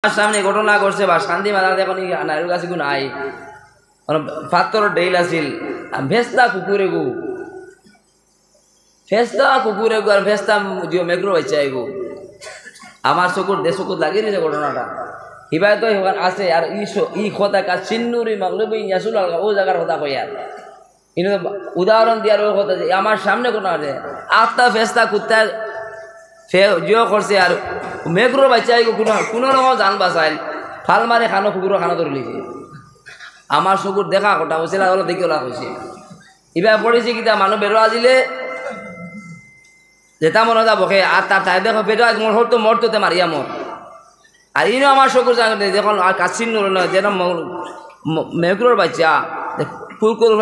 সামনে ঘটনা করছে বা শান্তি মাথা এখন নারীর কাছে কোনো নাই পাত্র ডেইল আছিল ভেস্তা কুকুরে গু ফেস্তা কুকুরে গু আর ভেস্তা মেঘ্রো বাচ্চা গু আমার চকুর চকুর লাগিয়ে দিয়েছে ঘটনাটা হিবাই তো আছে আর ই কথা কাজ চিন্নুরি মাগলুবি ইয়াসুল ও জায়গার কথা কই আর কিন্তু উদাহরণ দেওয়ার ওই কথা যে আমার সামনে কোনো আছে আত্মা ফেস্তা কুত্তা জিও করছে আর মেঘ্রো বাচ্চাই কোনো রকম জান বাঁচাইল ফাল মারে খানো কুকুরও খানো ধরে লিখে আমার চকুর দেখা কথা হয়েছিল অলপ দেখি ওলা হয়েছে এবার পড়েছি কিতা মানুষ বেরো আজিলে যেটা মনে যাব আর তার তাই দেখো বেরো আজ মোর হতো মরতে মারিয়া মর আর ইনো আমার চকুর জানে যখন আর কাছিন নয় যেটা মেঘ্রোর বাচ্চা কুকুর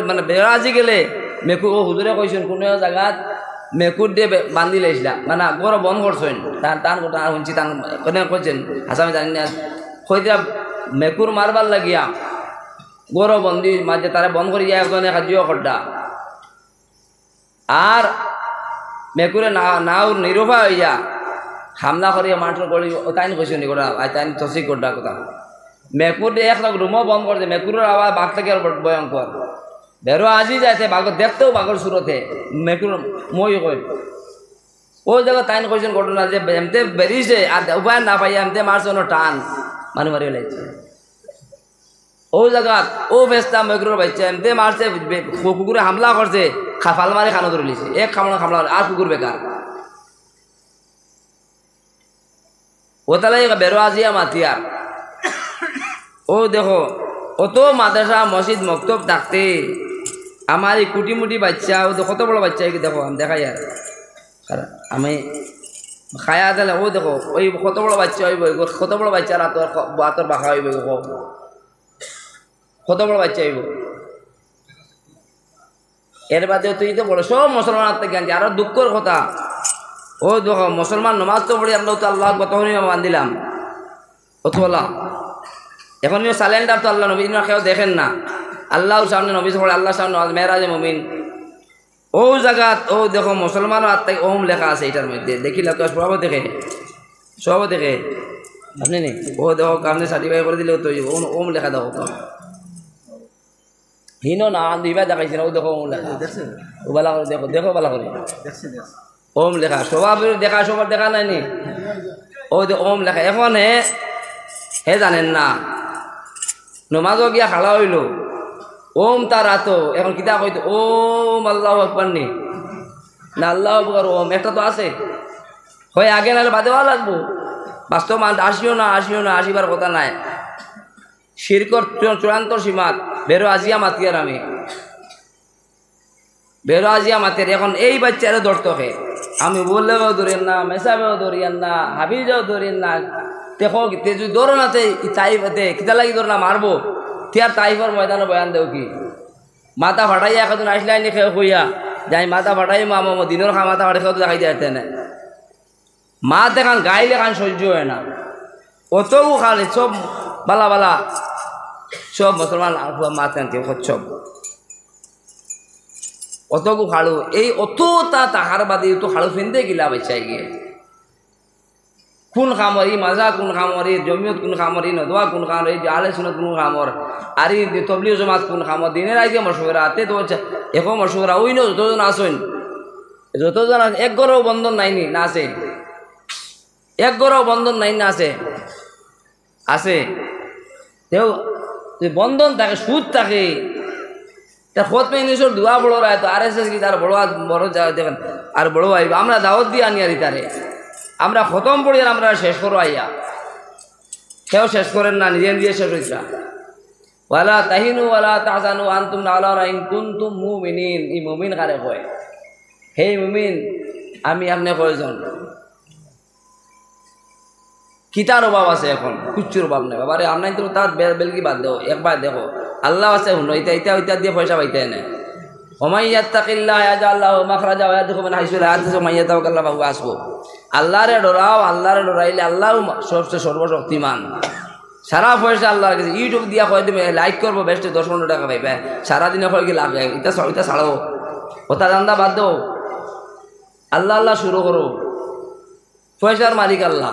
মানে বেরো আজি গেলে মেকুর হুজুরে কইছেন কোনো জায়গাত মেকুর দিয়ে বান্ধি লাইছিলা মানে বড় বন্ধ করছেন টান কথা শুনছি টান কোনে কইছেন আসামি জানি না কইতা মেকুর মারবার লাগিয়া বড় বন্দি মাঝে তারা বন্ধ করি যায় একজনে কাজিও করটা আর মেকুরে নাও নিরুফা হইয়া হামলা করিয়া মানুষ করি তাইন কইছেন গোটা তাইন তসি গোটা কথা মেকুর দিয়ে এক রুমও বন্ধ করছে মেকুরের আবার বাঘ থেকে ভয়ঙ্কর বেরো আজি যাইতে বাঘর দেখতেও বাঘর সুরতে মেকুর মই কই ওই জায়গা তাইন কইছেন ঘটনা যে এমতে বেরিয়েছে আর উপায় না পাইয়া এমতে মারছে টান মানুষ মারি লাগছে ও জায়গা ও বেস্তা মেঘ্রোর বাচ্চা এমতে মারছে কুকুরে হামলা করছে ফাল মারি খানো ধরে লিছে এক খামলা আর কুকুর বেকার ও তাহলে বেরো আজিয়া মাতিয়ার ও দেখো অত মাদ্রাসা মসজিদ মক্তব থাকতে আমার এই কুটিমুটি বাচ্চা ও তো কত বড় বাচ্চা দেখো আমি দেখাই আর আমি খায়া দিলে ও দেখো ওই কত বড় বাচ্চা হইব কত বড় বাচ্চার আতর বাঁকা হইব কত বড় বাচ্চা হইব এর বাদে তুই তো বলো সব মুসলমান থেকে আনছি আরো দুঃখের কথা ও দেখো মুসলমান নমাজ তো পড়ি আমরা তো আল্লাহ তখনই বান্ধিলাম অথবা এখন সালেন্ডার তো আল্লাহ নবী কেউ দেখেন না আল্লাহর সামনে নবী পড়ে আল্লাহর সামনে মেরাজে মুমিন ও জায়গাত ও দেখো মুসলমান হাত থেকে ওম লেখা আছে এটার মধ্যে দেখিলা তো সব দেখে আপনি নি ও দেখো আপনি সার্টিফাই করে দিলে তো ওম লেখা দেখো হিনো না দুইবার দেখাইছে না ও দেখো ওম লেখা ও বালা করে দেখো বালা করে ওম লেখা সবার দেখা সবার দেখা নাই নি ও ওম লেখা এখন হে জানেন না নমাজও গিয়া খালা হইল ওম তার আতো এখন কিতা কইতো ওম আল্লাহ আকবার নি না আল্লাহ আকবার ওম একটা তো আছে হয় আগে নাহলে বাদে ভালো লাগবো বাস্তব মান আসিও না আসিবার কথা নাই শিরকর চূড়ান্ত সীমাত বেরো আজিয়া মাতিয়ার আমি বেরো আজিয়া মাতিয়ার এখন এই বাচ্চারা ধরতকে আমি বললেও ধরেন না মেসাবেও ধরিয়েন না হাবিজাও ধরেন না দেখো তে যদি ধরো না তাইফতে কিতা লাগি ধরো না মারবোতিয়ার তাইফর ময়দানে বয়ান দেও কি মাথা ফাটাইয়া এখন আসলাই নি খেয়ে হইয়া যাই মাথা ফাটাই মামা দিনের খা মাথা ফাটাই খেয়ে তো দেখাই যাইতে না মা দেখান গাইলে খান সহ্য হয় না অতও খালে সব বালা বালা সব মুসলমান মা তেনতে সব অতকু খাড়ু এই অত তাহার বাদে তো খাড়ু ফিনতে গিলা বাচ্চাই গিয়ে কোন খামর ই মাজা কোন খামর ই জমিয়ত কোন খামর ই নদওয়া কোন খামর ই আলে সুনত কোন খামর আর ই তবলিগ জমাত কোন খামর দিনের আগে মশওরা আতে তো এখন মশওরা ওই ন যতজন আসেন যতজন এক গরও বন্ধন নাইনি না আছে এক গরও বন্ধন নাই না আছে তেও বন্ধন থাকে সুদ থাকে তার খোঁজ পেয়ে নিজের দোয়া বড় রায় তো RSS কি তার বড় দেখেন আর বড় আইব আমরা দাওয়াত দিয়ে আনি আর তারে আমরা খতম পড়ি আর আমরা শেষ করো আইয়া কেউ শেষ করেন না নিজে নিজে শেষ হইতা ওয়ালা তাহিনু ওয়ালা তাহজানু আনতুম আলা ইন কুনতুম মুমিনিন এই মুমিন কারে কয় হে মুমিন আমি আপনি কয়জন কিতার অভাব আছে এখন কুচ্চুর অভাব নেই বাবারে আপনার তো তার বেলকি বাদ দেও একবার দেখো আল্লাহ আছে শুনো ইটা দিয়ে পয়সা পাইতে না ওমাইয়াত্তাকিল্লাহ ইয়াজআল লাহু মাখরাজা ওয়া ইয়ারযুকহু মিন হাইসু লা ইয়াহতাসিবু ওয়া মান ইয়াতাওয়াক্কাল ফাহুয়া হাসবুহ আল্লাহরে ডরাইলে আল্লাহ সবচেয়ে সর্বশক্তিমান সারা পয়সা আল্লাহর কাছে ইউটিউব দিয়া কয় দিবে লাইক করবো বেস্টে 10-15 টাকা পাইবে সারাদিনে কয় কি লাভ এটা ছাড়ো ওটা জান্দা বাদ দাও আল্লাহ শুরু করো পয়সার মালিক আল্লাহ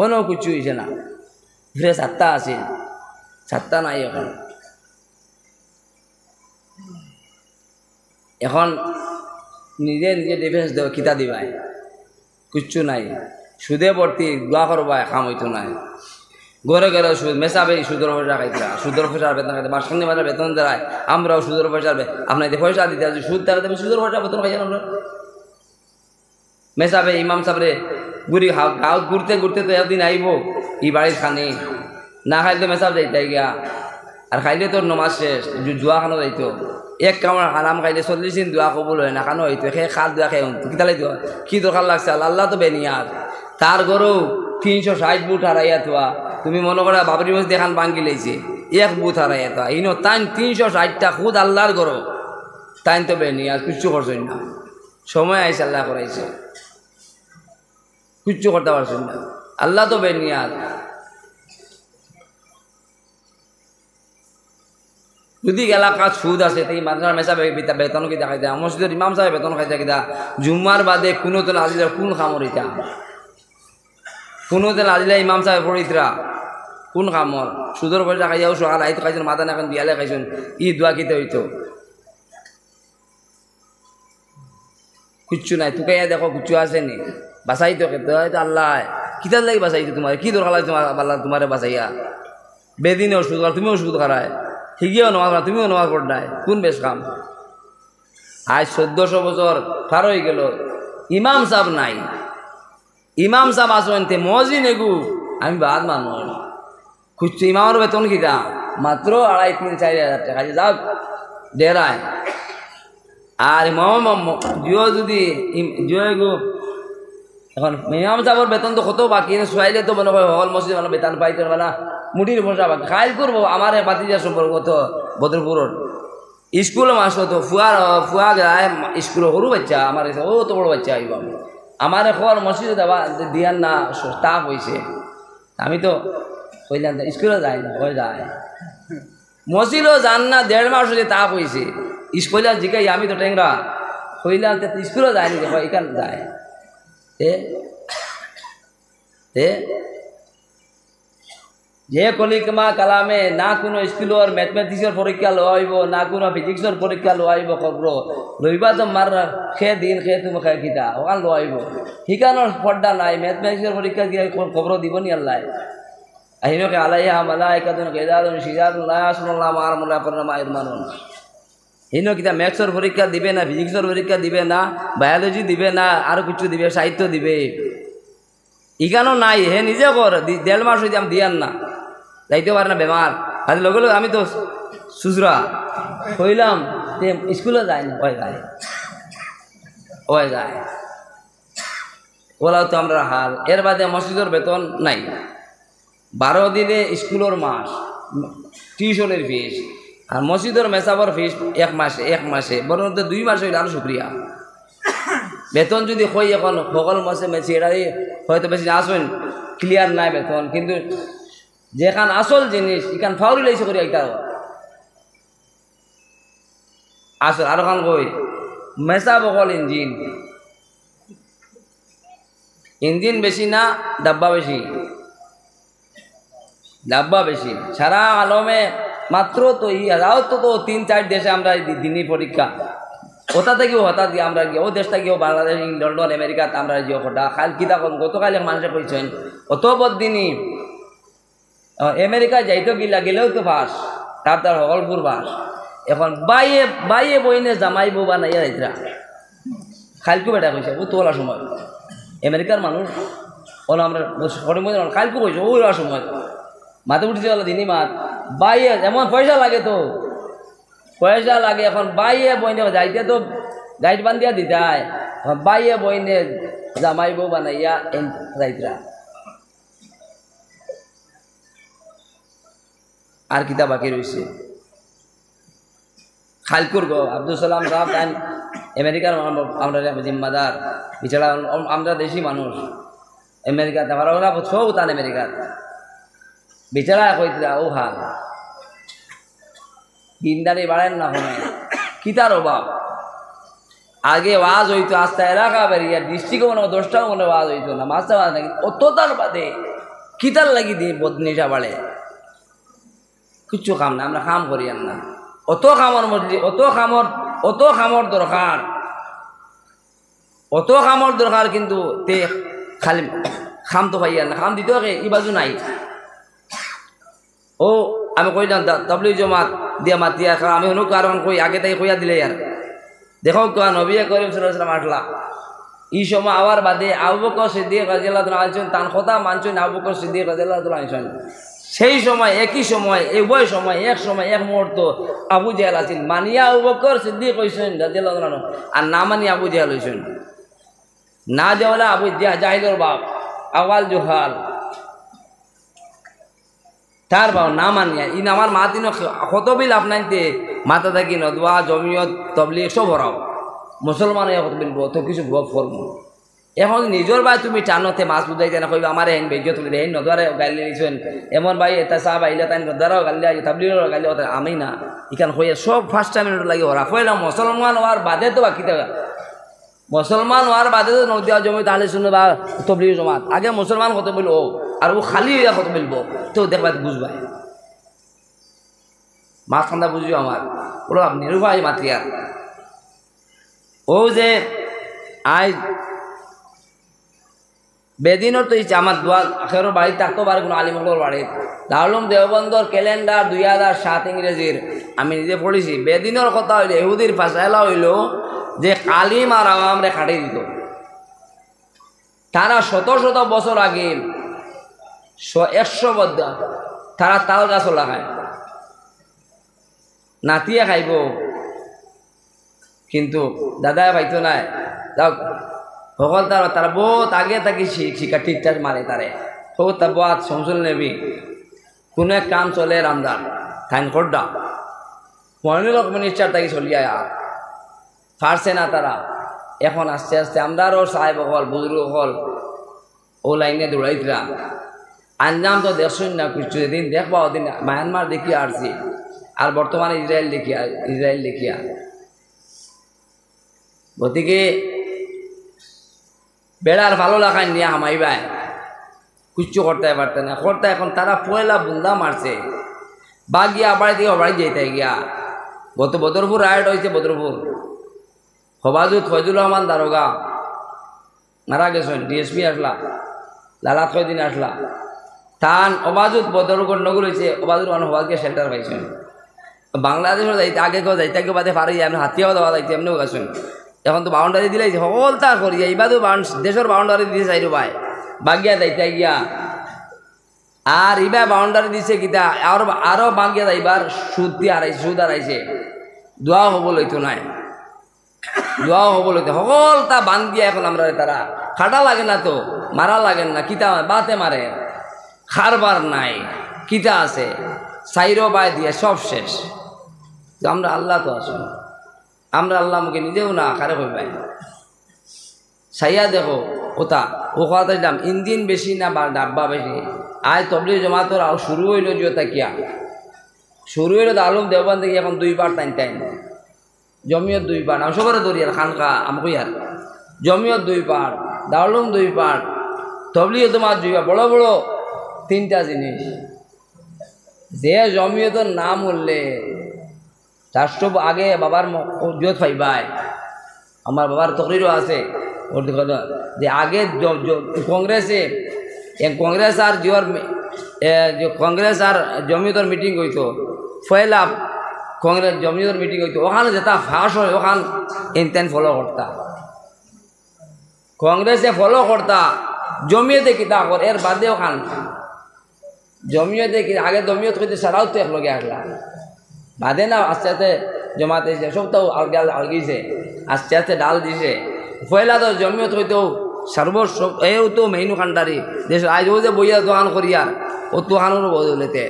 কোনো কিছু হয়েছে না ফিরে ছাত্তা আছে ছাত্তা নাই এখন এখন নিজে নিজে ডিফেন্স দেব কিতা দিবাই কিচ্ছু নাই সুদে ভর্তি দোয়া করবাই কাম হইতো নাই ঘরে ঘরে সুদ মেশাবে সুদের পয়সা খাইতরা সুদের পয়সার বেতন খাইতে মাসখানি মাসের বেতন দেয় আমরাও সুদের পয়সার আপনার পয়সা দিতে আছে সুদ থাকে তুমি সুদের পয়সা বেতন খাইছেন আমরা মেশাবে ইমাম সাহেবরে ঘুরি গাঁত ঘুরতে ঘুরতে তো একদিন আইব ই বাড়ির খানি না খাইলে তো মেশাব যাইতে গিয়া আর খাইলে তোর নমাজ শেষ জুয়া খানো যাইতো এক কামড় হারাম খাইলে 40 দিন দোয়া কবুল হয় না খানো হইতো সে খাল দোয়া খাই কিতালাই দোয়া কি দরকার লাগছে আল্লাহ তো বেনিয়ার তার গরু 360 বুট হারাইয়া তোয়া তুমি মনে করা বাবরি মসজিদ দেখান ভাঙ্গি লাইছে এক বুট হারাইয়া তোয়া ইনো তাই 360টা খুদ আল্লাহর গরু তাই তো বেনিয়ার কিচ্ছু করছেন না সময় আইসে আল্লাহ করাইছে কিচ্ছু করতে পারছেন না আল্লাহ তো বেনিয়ার যদি এলাকা সুদ আছে তাই মাদ্রাসার মেসা বেতন কি দেখাই দেয় মসজিদের ইমাম সাহেব বেতন খাইতে কিনা জুম্মার বাদে কোনো তো আজিলা কোন খামর ইটা কোনো তো আজিলা ইমাম সাহেব পড়িতরা কোন খামর সুদর পয়সা খাইয়াও সকাল আইতো খাইছেন মাথা এখন বিয়ালে খাইছেন ই দোয়া কিতে হইতো কিচ্ছু নাই তোকে দেখো কিচ্ছু আসেনি বাসাইতো খেতে হয়তো আল্লাহ কিতার লাগি বাসাইতো তোমার কি দরকার লাগে তোমার আল্লাহ তোমারে বাসাইয়া বেদিনে ওষুধ করা তুমি ওষুধ খারায় ঠিকইও নমাজ পড়া তুমিও নমাজ পড়ায় কোন বেশ কাম আজ 1400 বছর পার হয়ে গেল ইমাম সাহেব নাই ইমাম সাহেব আসতে মজিন এগু আমি বাদ মানুষ খুঁজছি ইমামের বেতন কিতা মাত্র 2,500-3,000-4,000 টাকা যাও ডেরায় আর জিও যদি জিও এগু এখন ইমাম সাহেবের বেতন তো কত বাকি সোয়াইলে তো মনে হয় হল মসজিদ মানে বেতন পাইতে মানে মুটির বসা বাকি খাইল করবো আমার বাতিজার সম্পর্ক তো বদরপুরের স্কুল মাস্টার তো ফুয়া যায় স্কুল সরু বাচ্চা আমার ও তো বড় বাচ্চা আইব আমার এখন মসজিদে দেওয়া দিয়ার না স্টাফ হয়েছে আমি তো কইলাম স্কুলে যাই না ওই যায় মসজিদও যান না 1.5 মাস হয়েছে তাপ হয়েছে স্কুলে জিগাই আমি তো টেংরা কইলাম স্কুলে যায়নি দেখো এখানে যায় যে কলিকমা কালামে না কোনো স্কুলের ম্যাথমেটিক্সের পরীক্ষা লওয়াইব না কোনো ফিজিক্সের পরীক্ষা লওয়াইব খবর রবিবার তো মার খে দিন খে তুমি খাই খিতা ওখান লওয়াইব শিকানোর পর্দা নাই ম্যাথমেটিক্সের পরীক্ষা দিয়ে খবর দিব নি আল্লাহ আহিনকে আলাইহা মালাইকাতুন গিলাদুন শিদাদুন লা ইয়াসুল্লাহ মার মুলা পরমায়ের মানুন হিনো কিতা ম্যাথসের পরীক্ষা দিবে না ফিজিক্সের পরীক্ষা দিবে না বায়োলজি দিবে না আরো কিছু দিবে সাহিত্য দিবে ইগানো নাই হে নিজে কর 1.5 মাস হইতে আমি দিয়ান না যাইতে পারে না বেমার আজ লগে লগে আমি তো সুজরা কইলাম স্কুলে যাই না ওই যায় ওলাও তো আমরা হাল এর বাদে মসজিদের বেতন নাই 12 দিনে স্কুলের মাস টিউশনের ফিস আর মসজিদের মেসাবর ফিস এক মাসে বরং 2 মাস হইলে আরো শুক্রিয়া বেতন যদি কই এখন সকল মাসে মেসি এটাই হয়তো বেশি আসবেন ক্লিয়ার নাই বেতন কিন্তু যেখান আসল জিনিস এখান ফাউরি লাইছে করি একটা আসল আর খান কই মেসা বকল ইঞ্জিন বেশি না ডাব্বা বেশি সারা আলমে মাত্র তো যাও তো 3-4 দেশে আমরা দিনই পরীক্ষা ওটা থেকেও হঠাৎ গিয়ে আমরা গিয়ে ও দেশটা গিয়েও বাংলাদেশ লন্ডন আমেরিকাতে আমরা যে হঠাৎ খাল কিতা গতকাল মানুষে কইছেন অত বদিনই আমেরিকা যাইতো গেলেও তো বাস তার হলপুর বাস এখন বাইয়ে বইনে জামাইব বা নাইয়া যাইতরা খালকু বেটা কইছে ও তোলার সময় আমেরিকার মানুষ ওলা আমরা খালকু কইছে ওই সময় মাথা উঠেছে ওলা দিনই মাত বাইয়ে এমন পয়সা লাগে এখন বাইয়ে বইনে যাইতে তো গাইড বান্ধিয়া দিতায় বাইয়ে বইনে জামাইব বানাইয়া যাইতরা আর কিতা বাকি রয়েছে খালকুর গো আব্দুল সালাম সাহেব তাই আমেরিকার আমরা জিম্মাদার বিছাড়া আমরা দেশি মানুষ আমেরিকাতে আমার ওরা সব তান আমেরিকার বিছাড়া কইতরা ও হাল দিনদারি বাড়েন না হনে কিতার অভাব আগে ওয়াজ হইতো আস্তে এলাকা বেরিয়ে ডিস্ট্রিক্টও মনে 10টাও মনে ওয়াজ হইতো না মাস্টার ওয়াজ নাকি অত তার বাদে কিতার লাগি দি বদনিশা বাড়ে কিচ্ছু কাম না আমরা কাম করি না অত কামর মধ্যে অত কামর দরকার অত কামর দরকার কিন্তু তে খালি খাম তো পাই না খাম দিতে ই বাজু নাই ও আমি কইলাম তাবলিগ জমাত দিয়া মাতিয়া আমি হনুক কারণ কই আগে তাই কইয়া দিলে আর দেখো নবী করিম সাল্লাল্লাহু আলাইহি ওয়াসাল্লাম আসলা এই সময় আবার বাদে আবু বকর সিদ্দিক রাদিয়াল্লাহু তাআলা আনছেন তান কথা মানছেন আবু বকর সিদ্দিক রাদিয়াল্লাহু তাআলা আনছেন সেই সময় একই সময় উভয় সময় এক মুহূর্ত আবু জাহেল আছেন মানিয়া আবু বকর সিদ্দিক হইছেন রাদিয়াল্লাহু তাআলা আর না মানি আবু জাহেল হইছেন না যাওয়ালা আবু জাহিলের বাপ আওয়াল জুহাল তার বাবা না মানিয়া ইন আমার মা তিন কতবিল আপনাইতে মাথা থাকি নদওয়া জমিয়ত তবলিগ সব ভরাও মুসলমান কত বিলব তো কিছু ফর্ম এখন নিজের ভাই তুমি টানতে মাছ বুঝাইতে না কইবা আমার হেন বেজ্য তুলি হেন নদরে গালি দিছেন এমন ভাই এটা সাহাব আইলা তাই নদরাও গালি তাবলিগের গালি আমি না ইখান হইয়া সব ফার্স্ট টাইম লাগে ওরা কইলাম মুসলমান হওয়ার বাদে তো বাকি মুসলমান হওয়ার বাদে তো নদিয়া জমি তাহলে শুনে বা তবলিগ জমাত আগে মুসলমান কত বলবো আর ও খালি হইয়া কত বলবো তো দেখবা বুঝবা মাছ ঠান্ডা বুঝিও আমার ওরা নিরুপায় মাতিয়ার ও যে আজ বেদিনের তো ইচ্ছে আমার দোয়া আখের বাড়ি থাকতেও পারে কোনো আলিমুল বাড়ি দারুল দেওবন্দর ক্যালেন্ডার 2007 ইংরেজির আমি নিজে পড়েছি বেদিনের কথা হইলে ইহুদির ফাসাইলা হইল যে কালিম আর আওয়ামরে খাটিয়ে দিত তারা শত শত বছর আগে 100 বদ্ধ তারা তাল গাছও লাগায় নাতিয়ে খাইব কিন্তু দাদায় পাইতো নাই যাও সকল তারা বহুত আগে থাকি শিক্ষা ঠিকঠাক মারে তারে হোক তা বাদ শমসুল নেবি কোনো এক কাম চলে রামদার থাইন খোড্ডা মহিনুল মিনিস্টার তাকে চলিয়া পারছে না তারা এখন আস্তে আস্তে আমরারও সাহেব হল বুজুর্গ হল ও লাইনে দৌড়াইতরা আঞ্জাম তো দেখছুন না কিছু দিন দেখবা ওদিন মায়ানমার দেখিয়া আসছি আর বর্তমানে ইসরায়েল দেখিয়া গতিকে বেড়ার ভালো লাগাই নিয়ে হামাইবাই কিচ্ছু করতে পারতে না করতে এখন তারা পয়লা বুন্দা মারছে বা গিয়া বাড়ি থেকে বাড়ি যেতে গিয়া গত বদরপুর রায়ট হয়েছে বদরপুর হবাজুদ ফয়জুল রহমান দারোগা মারা গেছেন ডিএসপি আসলা লালাত কয়দিন আসলা তান অবাজুদ বদরপুর নগর হয়েছে অবাজুদ রহমান হবাজকে শেল্টার পাইছেন বাংলাদেশের যাইতে আগে কেউ যাইতে আগে বাদে পারি এমনি হাতিয়াও দেওয়া যাইতে এমনিও গেছেন এখন তো বাউন্ডারি দিলাইছে সকল তা করিয়া এইবারও দেশের বাউন্ডারি দিয়েছে চাইরো ভাই বাগিয়া যাইতে গিয়া আর ইবা বাউন্ডারি দিছে কিতা আরো বাগিয়া যাইবার সুদ হারাইছে দোয়া হব লইতো নাই দোয়া হব লইতে সকল তা বান দিয়া এখন আমরা তারা খাটা লাগে না তো মারা লাগেন না কিতা বাতে মারে খারবার নাই কিতা আছে চাইরো বাই দিয়ে সব শেষ আমরা আল্লাহ তো আছো আমরা আল্লাহ মুখে নিজেও না কারে কইবাই সাইয়া দেখো ওটা ও কথা দিলাম ইঞ্জিন বেশি না বা ডাব্বা বেশি আজ তবলিগ জমাতর আর শুরু হইল জিওতা কিয়া শুরু হইল আলম দেওবান থেকে এখন 2 বার টাইম জমিয়ত 2 বার আমি সবার ধরি আর খানকা আমি আর জমিয়ত 2 বার দারুলুম 2 বার তবলিগ জমাত 2 বার বড় বড় 3টা জিনিস যে জমিয়তের নাম উঠলে রাষ্ট্র আগে বাবার জোত পাইবাই আমার বাবার তকরিরও আছে যে আগে কংগ্রেস আর কংগ্রেস আর জমিয়তর মিটিং হইতো পয়লা কংগ্রেস জমিয়তর মিটিং হইতো ওখানে যেটা ফাঁস হয় ওখান ইনতেন ফলো করতা কংগ্রেসে ফলো করতা জমিয়তে কিতা কর এর বাদে ওখান জমিয়তে আগে জমিয়ত হইতে সারাও তো একলগে আসলা বাদে না আস্তে আস্তে জমাতে সব তো আলগিছে আস্তে আস্তে ডাল দিছে পয়লা তো জমিয়ত হইতেও সর্বসব এও তো মেইনু কান্ডারি দেশ আজ ও যে বইয়া দোকান করিয়ার ও দোকানের বদলেতে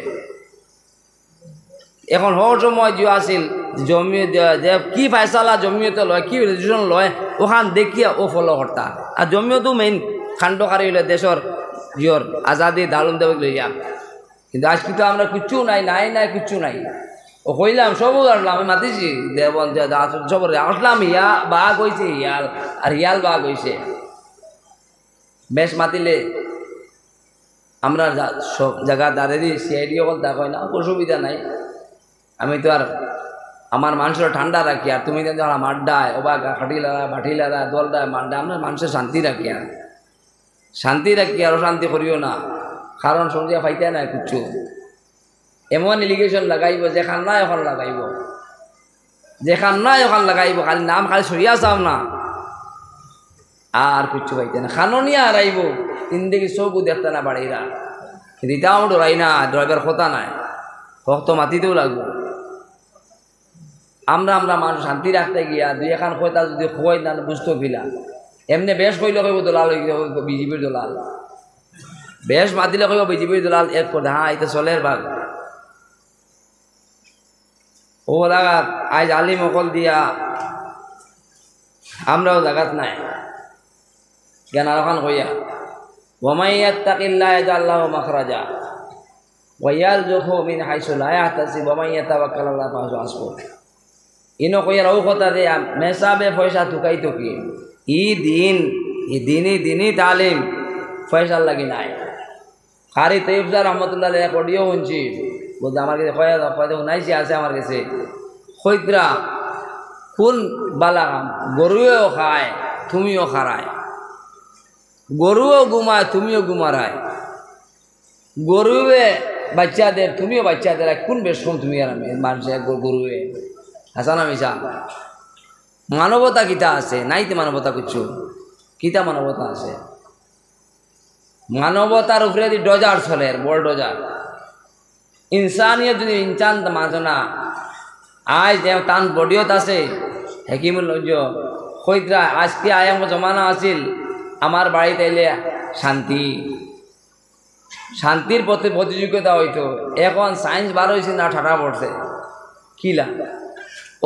এখন হওয়ার সময় যে আসিল জমিয়ত যে কি ফায়সালা জমিয়তে লয় কি রেজিস্ট্রেশন লয় ওখান দেখিয়া ও ফলো করতা আর জমিয়তও মেইন খান্ডকারী হইলে দেশের জিওর আজাদি দারুন দেব লইয়া কিন্তু আজ কিন্তু আমরা কিচ্ছু নাই কিচ্ছু নাই ও কইলাম সব আসলাম আমি মাতিছি দেবন সব আসলাম ইয়া বাঘ হয়েছে হিয়াল আর হিয়াল বাঘ হয়েছে বেশ মাতিলে আমরা সব জায়গা দাঁড়িয়ে সিআইডি অকল তা কয় না, অসুবিধা নাই। আমি তো আর আমার মানুষের ঠান্ডা রাখি, আর তুমি তো মাড্ডায় ওবা খাটিলারা বাটিলারা দলটায় মাড্ডা, আমরা মানুষের শান্তি রাখি, আর শান্তি রাখি, আর অশান্তি করিও না। কারণ সন্ধ্যা ফাইতে নাই কিচ্ছু, এমন এলিগেশন লাগাইব যেখান নাই ওখান লাগাইব, যেখান নাই ওখান লাগাইব, খালি নাম খালি সরিয়া চাও না, আর কিচ্ছু পাইতে না। খানো নিয়ে হারাইব, ইন্দিকে চৌকু দেখতে না বাড়িরা, কিন্তু এটাও ডরাই না, ড্রাইভার কথা নাই, ভক্ত মাতিতেও লাগবো। আমরা মানুষ শান্তি রাখতে গিয়া দুই এখান কয়টা যদি খোয়াই না বুঝতে ফিলা, এমনি বেশ কইলে কইব দলাল বিজেপির দলাল, বেশ মাতিলে কইব বিজেপির দলাল, এক করে হ্যাঁ এটা চলের ভাগ। ও জাগাত আজ আলিম অকল দিয়া আমরাও জাগাত নাই জ্ঞান আরখান কইয়া ওয়ামাই ইয়াত্তাকিল্লাহ ইয়াজআল লাহু মাখরাজা ওয়া ইয়ারযুকহু মিন হাইসু লা ইয়াহতাসিব ওয়া মান ইয়াতাওয়াক্কাল আলাল্লাহি ফাহুয়া হাসবুহ। ইনো কইয়া রাও কথা দে মেসাবে পয়সা টুকাই তো কি ই দিনই তালিম পয়সার লাগি নাই। খারি তৈবজার রহমতুল্লাহ এক অডিও শুনছি, বলতে আমার কাছে কয়টা শুনাইছি আছে আমার কাছে, খৈদ্রা কোন বালা গরুও খায় তুমিও খারায়, গরুও ঘুমায় তুমিও ঘুমারায়, গরুয়ে বাচ্চাদের তুমিও বাচ্চাদের, কোন বেশ কম তুমি আর মানুষের গরুয়ে হাসানা মিশা। মানবতা কিতা আছে নাই? তো মানবতা কিছু কিতা মানবতা আছে? মানবতার উপরে যদি ডজার চলে, বড় ডজার ইনসানিয়ত যদি ইনসান মাঝে না আজ তান বডিয়ত আছে হেকিমুল খৈদ্রা আজকে আয়াম জমানা আছিল আমার বাড়িতে এলে শান্তির প্রতি প্রতিযোগিতা হইতো। এখন সায়েন্স বার হয়েছে না ঠাটা পড়ছে কিলা,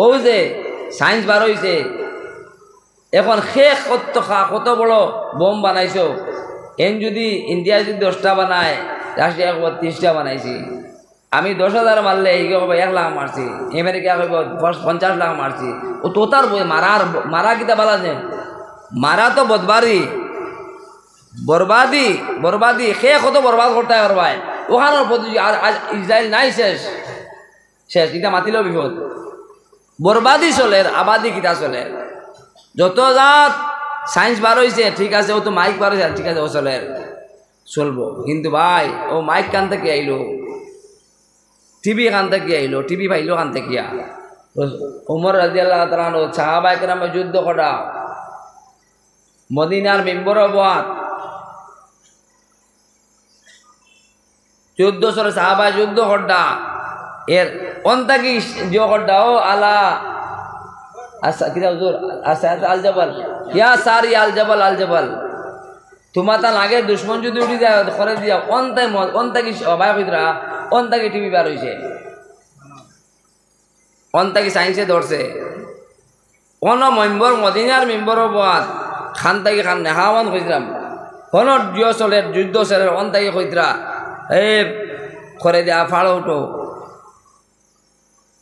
ও যে সায়েন্স বার হয়েছে এখন শেষ কত বড় বোম বানাইছো, এন যদি ইন্ডিয়া যদি 10টা বানায় রাশিয়া 30টা বানাইছি, আমি 10,000 মারলে এইকে কব 1 লাখ মারছি, আমেরিকা কব 50 লাখ মারছি। ও তো তার মারা কিতা বালা যে মারা তো বরবাদি সে কত বরবাদ করতে পারবাই ওখানোর প্রতিযোগী। আর ইসরায়েল নাই শেষ এটা মাতিলেও বিপদ, বরবাদি চলে, আবাদি কিতা চলে। যত জাত সায়েন্স বার হয়েছে ঠিক আছে, ও তো মাইক বার হয়েছে ঠিক আছে, ও চলবো, কিন্তু ভাই ও মাইক কান থেকে আইলো, টিভি কান থেকে আইলো, টিভি পাইলো কান থেকে। উমর রাদিয়াল্লাহু তাআলা সাহাবায়ে কেরামে যুদ্ধ করা, মদিনার মেম্বর বাত 1400 সাহাবা যুদ্ধ করডা, এর অন্তাকি জিও করডা ও আলা আচ্ছা কিতা হুজুর আচ্ছা আল জবল ইয়া সারি আল জবল তোমার তা লাগে দুশ্মন যদি উঠি যায় করে দিয়া অন্তাকি ভাই কইরা অন্তাকি টিভি বার হইছে, অন্তাকি সায়েন্সে ধরছে, কোন মেম্বর মদিনার মেম্বর বাত খান তাকি খান নেহাওয়ান কইরাম কোন জিও চলে যুদ্ধ চলে অন্তাকি কইরা করে দেয়া ফাড়ো উঠো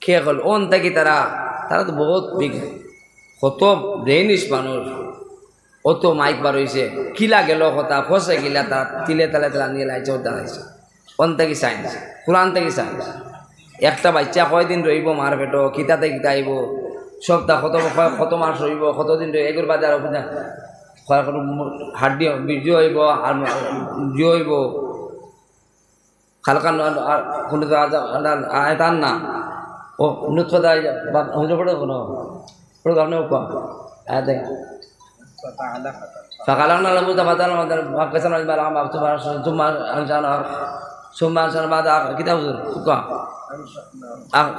খেয়ে গেল। ওন থাকি তারা তো বহুত বিগ কত ব্রেনিশ মানুষ, অত মাইক বার হয়েছে কিলা গেল কথা ফসে গিলা তারা তিলে তালে তারা নিয়ে লাইছে দাঁড়াইছে। ওন থাকি সায়েন্স, কোরআন থেকে সায়েন্স। একটা বাচ্চা কয়দিন রইব মার পেটো, কিতাতে কিতা আইব, সপ্তাহ কত মাস রইব, কতদিন রইব, এগুর বাদে আর হাড্ডি বীর্য হইব আর জিও হইব খালকান কোনো তার না ও নুৎফা হুজুর পড়ে কোনো পড়ে আপনি দেখেন فخلقنا له مضغة فكسرنا الجبال ثم أنشأنا بعد كده হুজুর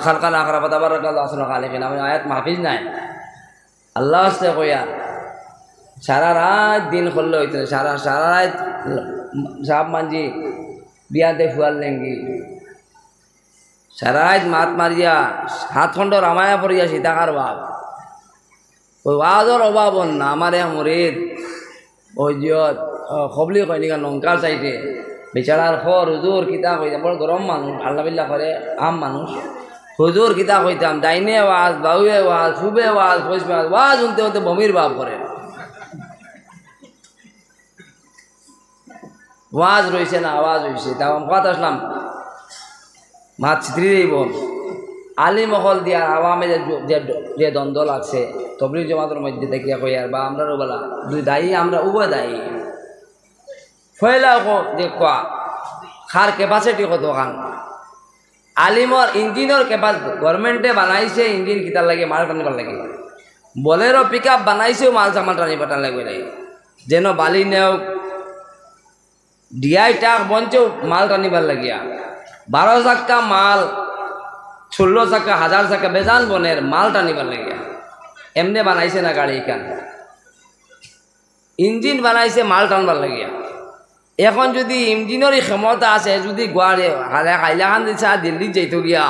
خلقنا آخر فتبارك الله أحسن الخالقين। আমি আয়াত মাহফিজ নাই আল্লাহ আসতে কইয়া সারা রাত দিন করলে হইতো, সারা রাত সাপ মানজি বিয়াতে ফুয়াল লেঙ্গি, সারা রাত মাত মারিয়া 7 খণ্ড রামায়া পড়িয়া সীতাকার বাপ। ওই ওয়াজর অভাব না আমার মরিদ ওই জিয়ত খবলি কয়নিকা লঙ্কার চাইতে বেচারার খর হুজুর কিতা কইতাম, বড় গরম মানুষ আল্লাহ বিল্লাহ করে আম মানুষ, হুজুর কিতা কইতাম ডাইনে ওয়াজ বাউয়ে ওয়াজ ফুবে ওয়াজ ফসবে ওয়াজ শুনতে হতে বমির ভাব করে। ওয়াজ রয়েছে না আওয়াজ হয়েছে তাও কথা আসলাম মাত ছিত্রি দেব আলী মহল দিয়ার আওয়ামে যে দ্বন্দ্ব লাগছে তবলিগ জামাতের মধ্যে থেকে কইয়ার বা আমরা বলা দুই দায়ী আমরা উভয় দায়ী ফয়লা যে কোয়া খার ক্যাপাসিটি কত খান আলিমর ইঞ্জিনের ক্যাপাসিটি গভর্নমেন্টে বানাইছে ইঞ্জিন কিতার লাগে মাল টানিবার লাগে বলেরো পিক আপ বানাইছেও মাল সামাল টানিবার লাগবে লাগে যেন বালি নেও ডিআই টাক বঞ্চেও মাল টানিবার লাগিয়া 12 চাক্কা মাল 16 চাক্কা 1000 চাক্কা বেজান বনের মাল টানিবার লাগিয়া এমনি বানাইছে না গাড়ি এখান ইঞ্জিন বানাইছে মাল টানবার লাগিয়া এখন যদি ইঞ্জিনেরই ক্ষমতা আছে যদি গুয়ারে হাইলাখান দিছা দিল্লি যাইতো গিয়া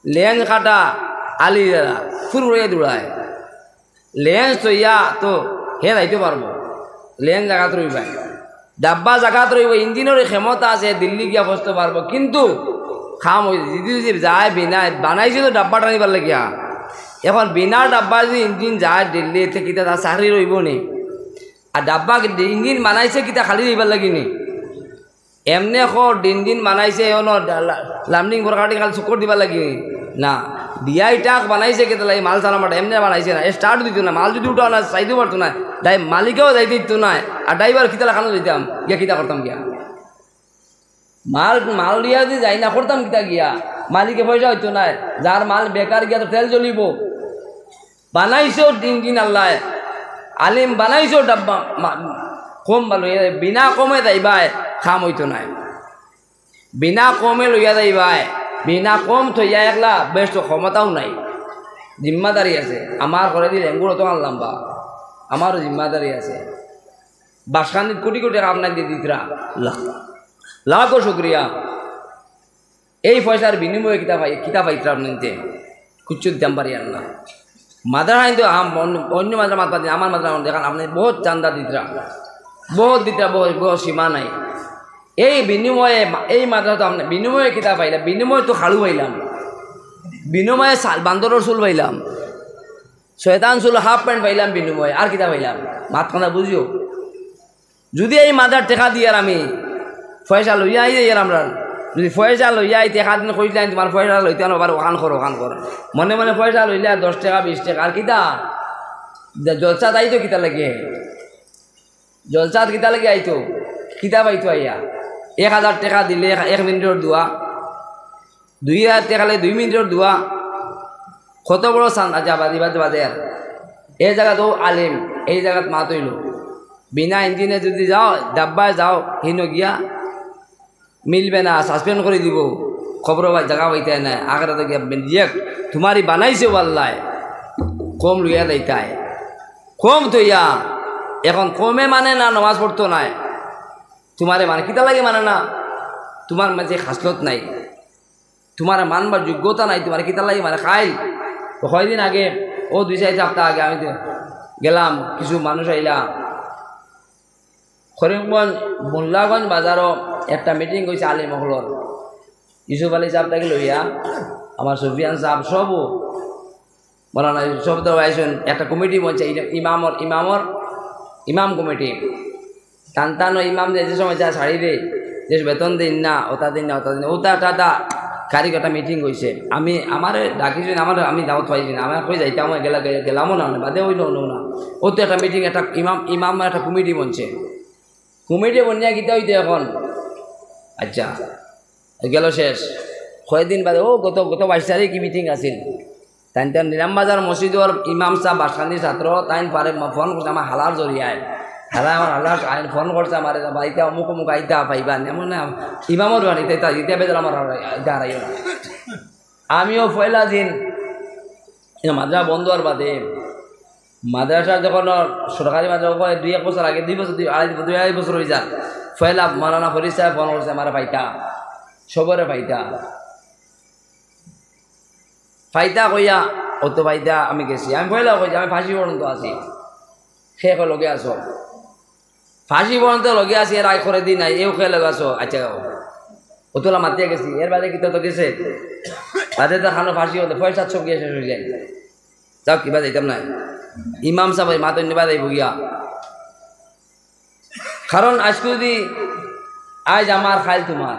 লেন কাটা আলি ফুর হয়ে দৌড়ায় লেন চইয়া তো হে যাইতে পারবো লেন জায়গাত রইবাই ডাব্বা জায়গাত রইব ইঞ্জিনেরই ক্ষমতা আছে দিল্লি গিয়া বসতে পারবো কিন্তু খাম যদি যায় বিনা বানাইছে তো ডাব্বা টানিবার লাগিয়া এখন বিনা ডাব্বা যদি ইঞ্জিন যায় দিল্লি থেকে তার চাকরি রইব নি আর ডাব্বা ইঞ্জিন বানাইছে কিতা খালি দিবার লাগিনি এমনি ইঞ্জিন বানাইছে লামডিং বরকাটি খালি চুকর দিবার লাগি না ডিআই টাক বানাইছে কেতা লাগে মাল চালামাটা এমনি বানাইছে না স্টার্ট দিত না মাল যদি উঠাও না চাইতে পারতো না মালিকেও যাইতে দিত না আর ড্রাইভার কিতা লাগানো দিতাম গিয়া কিতা করতাম গিয়া মাল দিয়া যদি যাই না করতাম কিতা গিয়া মালিকে পয়সা হইতো না যার মাল বেকার গিয়া তো তেল জ্বলিব বানাইছেও ইঞ্জিন আল্লাহ আলিম বানাইছো ডাব্বা কম ভালো বিনা কমে যাইবাই খাম হইতো নাই বিনা কমে লইয়া যাইবাই বিনা কম থইয়া একলা বেশ ক্ষমতাও নাই জিম্মাদারি আছে আমার ঘরে দিলে এঙ্গুলো তো আনলাম বা আমারও জিম্মাদারি আছে বাসখানিত কোটি কোটি টাকা আপনার দিয়ে দিতরা লাখো শুক্রিয়া এই পয়সার বিনিময়ে কিতা পাইতরা আপনাকে কুচ্ছু দাম পারি আল্লাহ মাদ্রাসা কিন্তু অন্য মাদ্রা মাত পাচ্ছি আমার মাদ্রা দেখান আপনি বহুত চান্দা দিতরা বহুত বহুত সীমা নাই এই বিনিময়ে এই মাদ্রাসা তো আপনি বিনিময়ে কিতাব পাইলাম বিনিময়ে তো খাড়ু পাইলাম বিনিময়ে বান্দরের চুল পাইলাম শয়তান চুল হাফ প্যান্ট পাইলাম বিনিময়ে আর কিতাব পাইলাম মাতখানা বুঝিও যদি এই মাদ্রার টেকা দিয়ার আমি পয়সা লইয়া আই আমরা যদি পয়সা লইয়া আই টেকা দিন কইলাম তোমার পয়সা লইতে আবার ওখান কর মনে মনে পয়সা লইলে 10 টাকা 20 টাকা আর কিতা জলসা আইতো কিতা লাগে জলসাত কিতা লাগে আইতো কিতা পাইতো আইয়া 1000 টাকা দিলে 1 মিনিটের দোয়া 2000 টাকা দিলে 2 মিনিটের দোয়া কত বড় বাদে আর এই জায়গাতেও আলিম এই জায়গাত মা তৈল বিনা ইঞ্জিনে যদি যাও ডাব্বায় যাও হিনো গিয়া মিলবে না সাসপেন্ড করে দিব খবর জায়গা পাইতে না আগে তো গিয়া তোমারই বানাইছে আল্লাহ কম লইয়া দেইতায় কম তৈয়া এখন কমে মানে না নামাজ পড়তো নাই তোমারে মানে কিতা লাগে মানে না তোমার মাঝে খাসলত নাই তোমার মানবার যোগ্যতা নাই তোমার কিতা লাগে মানে খাইল কয়দিন আগে ও 2-4 সপ্তাহ আগে আমি গেলাম কিছু মানুষ আইলা করিমগঞ্জ মোল্লাগঞ্জ বাজারও একটা মিটিং হয়েছে আলী মহলর ইউসুফ আলী সাহেবটাকে লইয়া আমার সুফিয়ান সাহেব সবও বলা না সব তো আইসেন একটা কমিটি বলছে ইমাম কমিটি টান ইমাম যে সময় যা ছাড়ি দে যে বেতন দিন না ওটা দিন না ওটা টাটা কারিগটা মিটিং হয়েছে আমি আমার ডাকিছেন আমি দাওয়াত পাইছি না আমার কই যাইতাম গেলামও না বাদে হইল না ও তো একটা মিটিং একটা ইমাম একটা কমিটি বনছে কমিটি বনিয়া গীতা হইতে এখন আচ্ছা গেল শেষ কয়েকদিন বাদে ও গত 22 তারিখ কি মিটিং আছিল তাই নিলামবাজার মসজিদর ইমাম সাহেব বাসখান্দির ছাত্র তাই পারে ফোন করছে আমার হালার জরিয়ায় আমার হালার ফোন করছে আমার বাড়িতে অমুক আইতা পাইবা এমন না ইমামর বাড়িতে ইতা বেজার আমার হারাইও না আমিও পয়লা দিন মাদ্রাসা বন্ধ আর বাদে মাদ্রাসা যখন সরকারি মাদ্রাসা 2-1 বছর আগে 2 বছর 2.5 বছর হয়ে যায় পয়লা মারানা ফরিদ সাহেব ফোন করছে আমার পাইতা সবরে ফাইতা কইয়া অত ফাইতা আমি গেছি আমি পয়লা কইছি আমি ফাঁসি পর্যন্ত আছি সে লগে আছো ফাঁসি পর্যন্ত লগে আছি এর আয় করে দিন নাই এও খেয়ে লগে আছো আচ্ছা অতলা মাতিয়ে গেছি এর বাদে কিতা তো গেছে বাদে তো খানো ফাঁসি হতে 700 গিয়ে শেষ হয়ে যায় যাও কিবা যাইতাম না ইমাম সাহেব মাতন নিবা যাইব গিয়া কারণ আজকে যদি আজ আমার খাইল তোমার